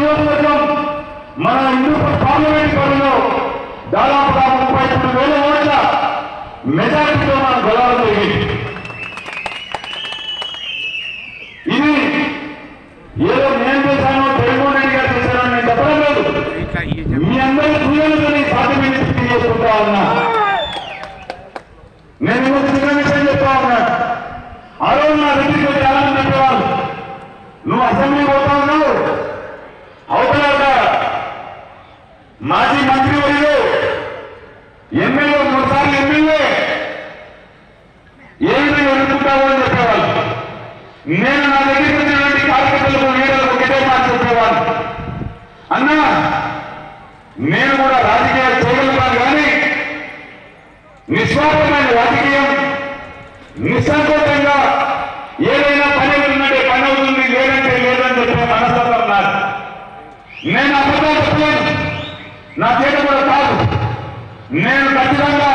నియోజకవర్గం మన హిందూపూర్ పార్లమెంట్ పరిధిలో దాదాపుగా 33,000 ఓట్ల మెజారిటీతో మనం గెలవడం జరిగింది. ఇది ఏదో నేను చేశాను, జగన్మోహన్ రెడ్డి గారు చేశానని నేను చెప్పడం లేదు. మీ అందరి సూచనలతో సాధ్యమైన స్థితి చేసుకుంటా ఉన్నా. నేను చిన్న విషయం చెప్తా ఉన్నా. ఆ రోజు నా దగ్గరికి వచ్చి చాలా మంది చెప్పేవాళ్ళు, నువ్వు అసెంబ్లీ పోతా ఉన్నావు, అవతల మాజీ మంత్రి వర్యులు ఎమ్మెల్యే 3 సార్లు ఎమ్మెల్యే ఏమి ఎన్నుకుంటావు అని చెప్పేవాళ్ళు. నేను నా దగ్గరికి వచ్చినటువంటి కార్యకర్తలకు లీడర్లకు ఒకటే మాట చెప్పేవాళ్ళు, అన్నా నేను కూడా రాజకీయాలు చేయగలుగుతాను, కానీ నిస్వార్థమైన రాజకీయం, నిస్సంకోచంగా ఏదైనా పని అవుతుందంటే పని అవుతుంది, లేదంటే లేదని చెప్పే మనస్తత్వం నాకు. నేను అబద్ధాలు చెప్పలేను, నా చేత కూడా కాదు. నేను ఖచ్చితంగా